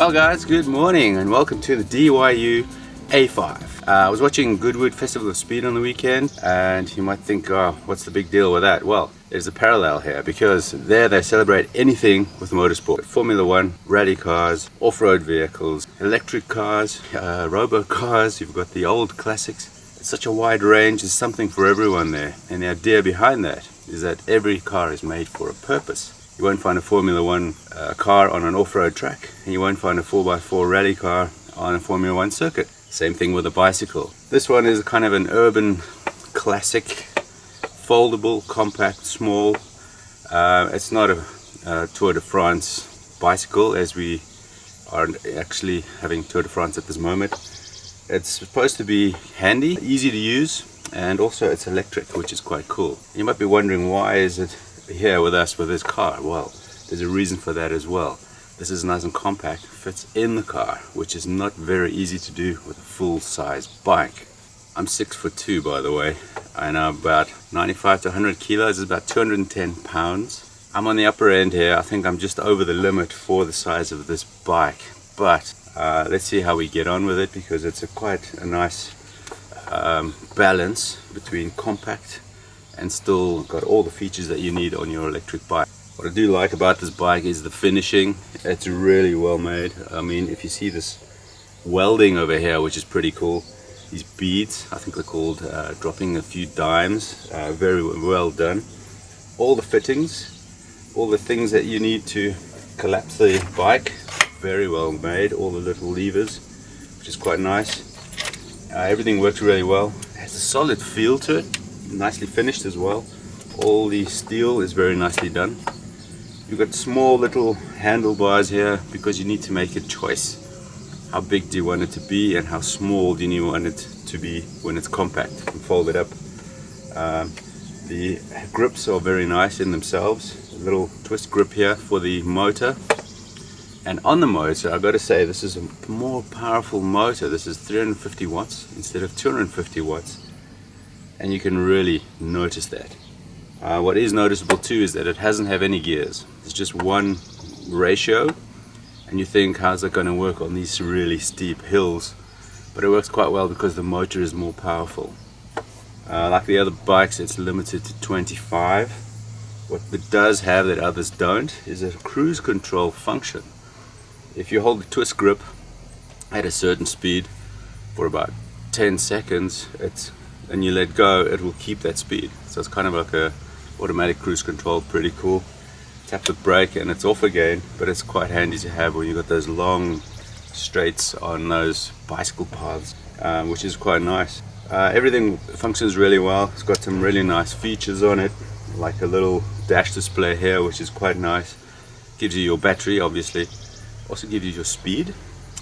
Well guys, good morning and welcome to the DYU A5. I was watching Goodwood Festival of Speed on the weekend, and you might think, oh, what's the big deal with that? Well, there's a parallel here, because there they celebrate anything with motorsport. Formula One, rally cars, off-road vehicles, electric cars, robo cars, you've got the old classics. It's such a wide range, there's something for everyone there. And the idea behind that is that every car is made for a purpose. You won't find a Formula One car on an off-road track, and you won't find a 4x4 rally car on a Formula One circuit. Same thing with a bicycle. This one is kind of an urban classic, foldable, compact, small. It's not a Tour de France bicycle, as we are actually having Tour de France at this moment. It's supposed to be handy, easy to use, and also it's electric, which is quite cool. You might be wondering, why is it here with us with this car? Well, there's a reason for that as well. This is nice and compact, fits in the car, which is not very easy to do with a full-size bike. I'm 6'2", by the way, and I'm about 95 to 100 kilos, is about 210 pounds. I'm on the upper end here. I think I'm just over the limit for the size of this bike, but let's see how we get on with it, because it's quite a nice balance between compact and still got all the features that you need on your electric bike. What I do like about this bike is the finishing. It's really well made. I mean, if you see this welding over here, which is pretty cool, these beads, I think they're called dropping a few dimes, very well done. All the fittings, all the things that you need to collapse the bike, very well made. All the little levers, which is quite nice. Everything works really well. It has a solid feel to it, nicely finished as well. All the steel is very nicely done. You've got small little handlebars here because you need to make a choice. How big do you want it to be, and how small do you want it to be when it's compact and fold it up. The grips are very nice in themselves. A little twist grip here for the motor. And on the motor, I've got to say, this is a more powerful motor. This is 350 watts instead of 250 watts. And you can really notice that. What is noticeable too is that it doesn't have any gears. It's just one ratio, and you think, how's that going to work on these really steep hills? But it works quite well because the motor is more powerful. Like the other bikes, it's limited to 25. What it does have that others don't is a cruise control function. If you hold the twist grip at a certain speed for about 10 seconds, and you let go, it will keep that speed. So it's kind of like a automatic cruise control, pretty cool. Tap the brake and it's off again, but it's quite handy to have when you've got those long straights on those bicycle paths, which is quite nice. Everything functions really well. It's got some really nice features on it, like a little dash display here, which is quite nice. Gives you your battery, obviously. Also gives you your speed,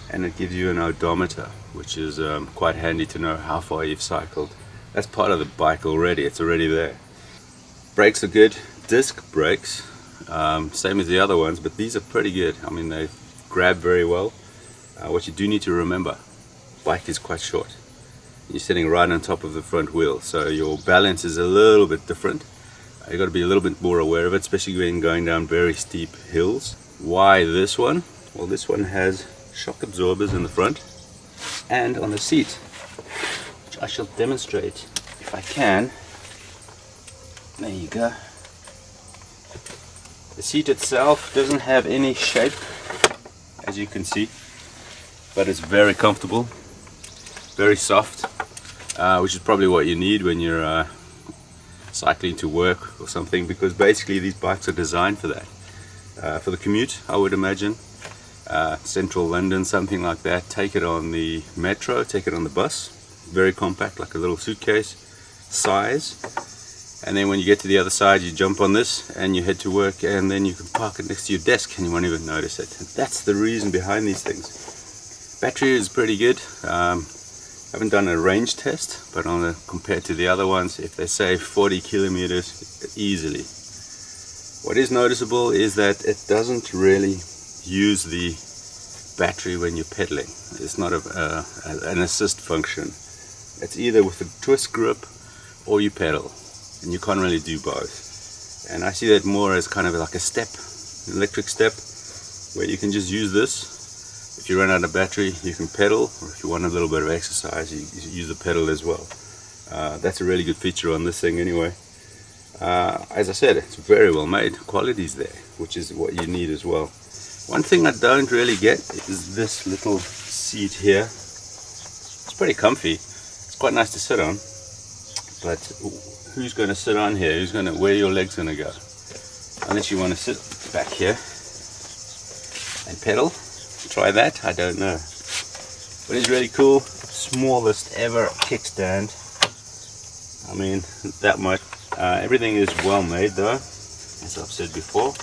and it gives you an odometer, which is quite handy to know how far you've cycled. That's part of the bike already, it's already there. Brakes are good, disc brakes, same as the other ones, but these are pretty good. I mean, they grab very well. What you do need to remember, bike is quite short. You're sitting right on top of the front wheel, so your balance is a little bit different. You've got to be a little bit more aware of it, especially when going down very steep hills. Why this one? Well, this one has shock absorbers in the front and on the seat, which I shall demonstrate if I can. There you go. The seat itself doesn't have any shape, as you can see, but it's very comfortable, very soft, which is probably what you need when you're cycling to work or something, because basically these bikes are designed for that. For the commute, I would imagine. Central London, something like that. Take it on the metro, take it on the bus. Very compact, like a little suitcase size. And then when you get to the other side, you jump on this and you head to work, and then you can park it next to your desk and you won't even notice it. And that's the reason behind these things. Battery is pretty good. Haven't done a range test, but compared to the other ones, if they say 40 kilometers easily. What is noticeable is that it doesn't really use the battery when you're pedaling. It's not an assist function. It's either with a twist grip or you pedal, and you can't really do both. And I see that more as kind of like a step, an electric step, where you can just use this If you run out of battery, you can pedal, or if you want a little bit of exercise, you use the pedal as well. That's a really good feature on this thing anyway. As I said, it's very well made. Quality's there, which is what you need as well. One thing I don't really get is this little seat here. It's pretty comfy. It's quite nice to sit on, but who's going to sit on here? Where are your legs going to go? Unless you want to sit back here and pedal. Try that, I don't know. But it's really cool. Smallest ever kickstand. I mean, that much. Everything is well made though, as I've said before.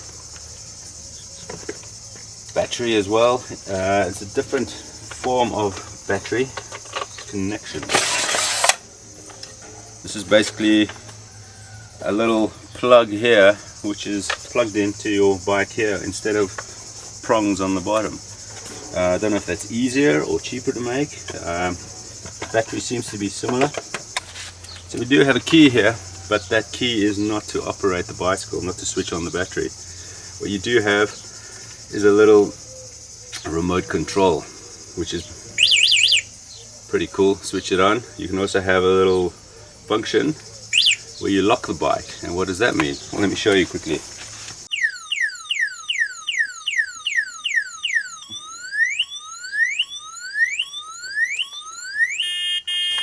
Battery as well. It's a different form of battery connection. This is basically a little plug here, which is plugged into your bike here instead of prongs on the bottom. I don't know if that's easier or cheaper to make. Battery seems to be similar. So we do have a key here, but that key is not to operate the bicycle, not to switch on the battery. What you do have is a little remote control, which is pretty cool. Switch it on. You can also have a little function where you lock the bike. And what does that mean? Well, let me show you quickly.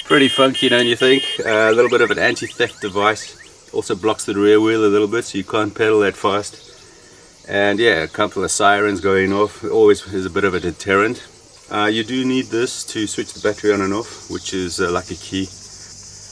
Pretty funky, don't you think? A little bit of an anti-theft device. Also blocks the rear wheel a little bit, so you can't pedal that fast. And yeah, a couple of sirens going off. Always is a bit of a deterrent. You do need this to switch the battery on and off, which is like a key.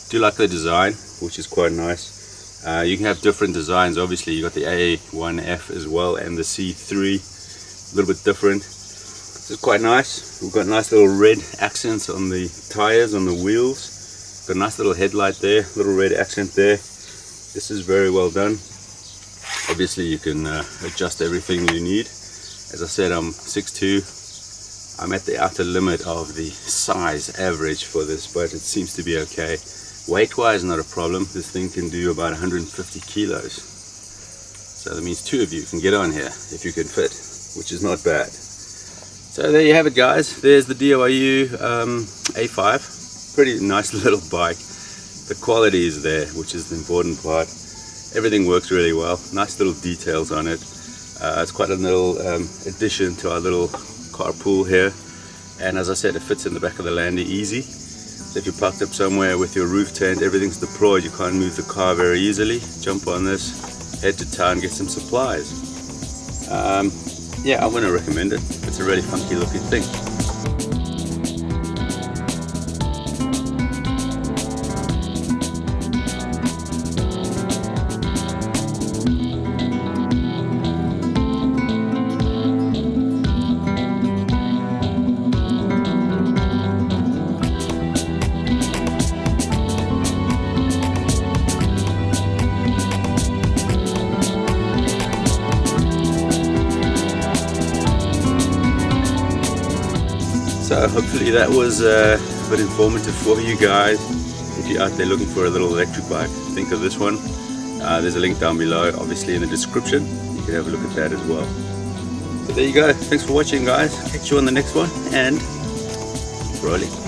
Do like the design, which is quite nice. You can have different designs. Obviously, you got the A1F as well, and the C3, a little bit different. This is quite nice. We've got nice little red accents on the tires, on the wheels. Got a nice little headlight there, little red accent there. This is very well done. Obviously you can adjust everything you need. As I said, I'm 6'2". I'm at the outer limit of the size average for this, but it seems to be okay. Weight wise, not a problem. This thing can do about 150 kilos. So that means two of you can get on here if you can fit, which is not bad. So there you have it, guys. There's the DYU A5. Pretty nice little bike. The quality is there, which is the important part. Everything works really well. Nice little details on it. It's quite a little addition to our little carpool here. And as I said, it fits in the back of the Landy easy. So if you're parked up somewhere with your roof tent, everything's deployed, you can't move the car very easily. Jump on this, head to town, get some supplies. Yeah, I want to recommend it. It's a really funky looking thing. So hopefully that was a bit informative for you guys. If you're out there looking for a little electric bike, think of this one. There's a link down below, obviously in the description. You can have a look at that as well. So there you go. Thanks for watching, guys. Catch you on the next one, and rolling.